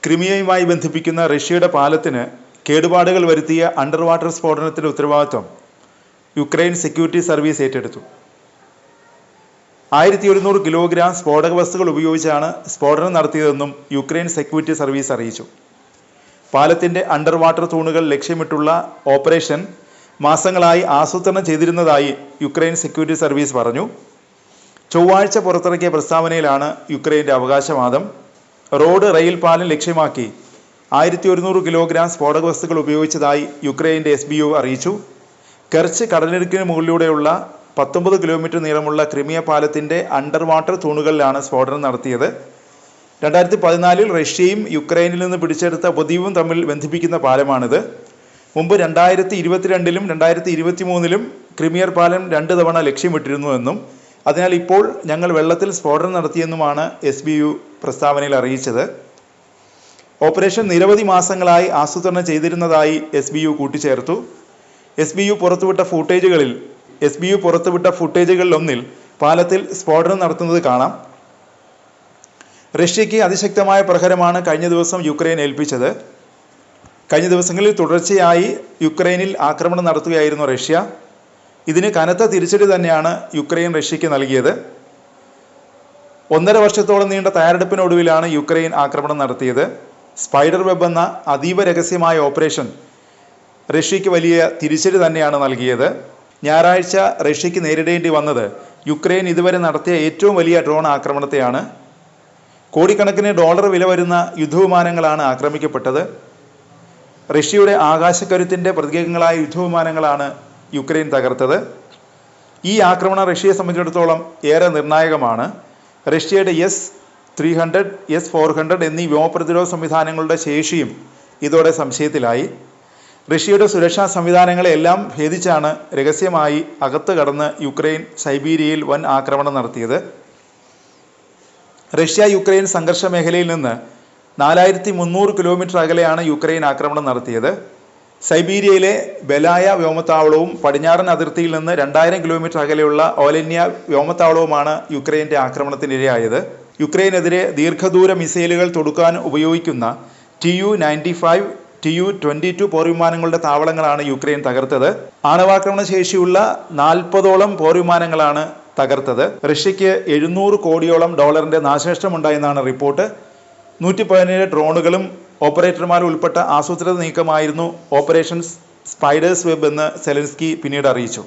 ക്രിമിയയുമായി ബന്ധിപ്പിക്കുന്ന റഷ്യയുടെ പാലത്തിന് കേടുപാടുകൾ വരുത്തിയ അണ്ടർ വാട്ടർ സ്ഫോടനത്തിന്റെ ഉത്തരവാദിത്വം യുക്രൈൻ സെക്യൂരിറ്റി സർവീസ് ഏറ്റെടുത്തു. 1100 കിലോഗ്രാം സ്ഫോടക വസ്തുക്കൾ ഉപയോഗിച്ചാണ് സ്ഫോടനം നടത്തിയതെന്നും യുക്രൈൻ സെക്യൂരിറ്റി സർവീസ് അറിയിച്ചു. പാലത്തിന്റെ അണ്ടർ വാട്ടർ തൂണുകൾ ലക്ഷ്യമിട്ടുള്ള ഓപ്പറേഷൻ മാസങ്ങളായി ആസൂത്രണം ചെയ്തിരുന്നതായി യുക്രൈൻ സെക്യൂരിറ്റി സർവീസ് പറഞ്ഞു. ചൊവ്വാഴ്ച പുറത്തിറക്കിയ പ്രസ്താവനയിലാണ് യുക്രൈൻ്റെ അവകാശവാദം. റോഡ് റെയിൽ പാലം ലക്ഷ്യമാക്കി 1100 കിലോഗ്രാം സ്ഫോടക വസ്തുക്കൾ ഉപയോഗിച്ചതായി യുക്രൈൻ്റെ SBU അറിയിച്ചു. കെർച്ച് കടലിടുക്കിന് മുകളിലൂടെയുള്ള 19 കിലോമീറ്റർ നീളമുള്ള ക്രിമിയ പാലത്തിന്റെ അണ്ടർ വാട്ടർ തൂണുകളിലാണ് സ്ഫോടനം നടത്തിയത്. 2014 റഷ്യയും യുക്രൈനിൽ നിന്ന് പിടിച്ചെടുത്ത ഉപദ്വീപും തമ്മിൽ ബന്ധിപ്പിക്കുന്ന പാലമാണിത്. മുമ്പ് 2022 2023 ക്രിമിയർ പാലം 2 തവണ ലക്ഷ്യമിട്ടിരുന്നുവെന്നും അതിനാൽ ഇപ്പോൾ ഞങ്ങൾ വെള്ളത്തിൽ സ്ഫോടനം നടത്തിയെന്നുമാണ് SBU പ്രസ്താവനയിൽ അറിയിച്ചത്. ഓപ്പറേഷൻ നിരവധി മാസങ്ങളായി ആസൂത്രണം ചെയ്തിരുന്നതായി SBU കൂട്ടിച്ചേർത്തു. SBU പുറത്തുവിട്ട ഫുട്ടേജുകളിലൊന്നിൽ പാലത്തിൽ സ്ഫോടനം നടത്തുന്നത് കാണാം. റഷ്യയ്ക്ക് അതിശക്തമായ പ്രഹരമാണ് കഴിഞ്ഞ ദിവസം യുക്രൈൻ ഏൽപ്പിച്ചത്. കഴിഞ്ഞ ദിവസങ്ങളിൽ തുടർച്ചയായി യുക്രൈനിൽ ആക്രമണം നടത്തുകയായിരുന്നു റഷ്യ. ഇതിന് കനത്ത തിരിച്ചടി തന്നെയാണ് യുക്രൈൻ റഷ്യയ്ക്ക് നൽകിയത്. 1.5 വർഷത്തോളം നീണ്ട തയ്യാറെടുപ്പിനൊടുവിലാണ് യുക്രൈൻ ആക്രമണം നടത്തിയത്. സ്പൈഡർ വെബ് എന്ന അതീവ രഹസ്യമായ ഓപ്പറേഷൻ റഷ്യയ്ക്ക് വലിയ തിരിച്ചടി തന്നെയാണ് നൽകിയത്. ഞായറാഴ്ച റഷ്യയ്ക്ക് നേരിടേണ്ടി വന്നത് യുക്രൈൻ ഇതുവരെ നടത്തിയ ഏറ്റവും വലിയ ഡ്രോൺ ആക്രമണത്തെയാണ്. കോടിക്കണക്കിന് ഡോളർ വില വരുന്ന യുദ്ധവിമാനങ്ങളാണ് ആക്രമിക്കപ്പെട്ടത്. റഷ്യയുടെ ആകാശക്കരുത്തിൻ്റെ പ്രതീകങ്ങളായ യുദ്ധവിമാനങ്ങളാണ് യുക്രൈൻ തകർത്തത്. ഈ ആക്രമണം റഷ്യയെ സംബന്ധിച്ചിടത്തോളം ഏറെ നിർണായകമാണ്. റഷ്യയുടെ S-300, S-400 എന്നീ വ്യോമപ്രതിരോധ സംവിധാനങ്ങളുടെ ശേഷിയും ഇതോടെ സംശയത്തിലായി. റഷ്യയുടെ സുരക്ഷാ സംവിധാനങ്ങളെല്ലാം ഭേദിച്ചാണ് രഹസ്യമായി അകത്ത് കടന്ന് യുക്രൈൻ സൈബീരിയയിൽ വൻ ആക്രമണം നടത്തിയത്. റഷ്യ യുക്രൈൻ സംഘർഷ മേഖലയിൽ നിന്ന് 4300 കിലോമീറ്റർ അകലെയാണ് യുക്രൈൻ ആക്രമണം നടത്തിയത്. സൈബീരിയയിലെ ബെലായ വ്യോമത്താവളവും പടിഞ്ഞാറൻ അതിർത്തിയിൽ നിന്ന് 2000 കിലോമീറ്റർ അകലെയുള്ള ഓലന്യ വ്യോമത്താവളവുമാണ് യുക്രൈൻ്റെ ആക്രമണത്തിനിരയായത്. യുക്രൈനെതിരെ ദീർഘദൂര മിസൈലുകൾ തൊടുക്കാൻ ഉപയോഗിക്കുന്ന Tu-95, Tu-22 പോർവിമാനങ്ങളുടെ താവളങ്ങളാണ് യുക്രൈൻ തകർത്തത്. ആണവാക്രമണ ശേഷിയുള്ള 40ഓളം പോർവിമാനങ്ങളാണ് തകർത്തത്. റഷ്യയ്ക്ക് 700 കോടിയോളം ഡോളറിന്റെ നാശനഷ്ടമുണ്ടായെന്നാണ് റിപ്പോർട്ട്. 117 ഡ്രോണുകളും ഓപ്പറേറ്റർമാരും ഉൾപ്പെട്ട ആസൂത്രിത നീക്കമായിരുന്നു ഓപ്പറേഷൻ സ്പൈഡേഴ്സ് വെബ് എന്ന് സെലൻസ്കി പിന്നീട് അറിയിച്ചു.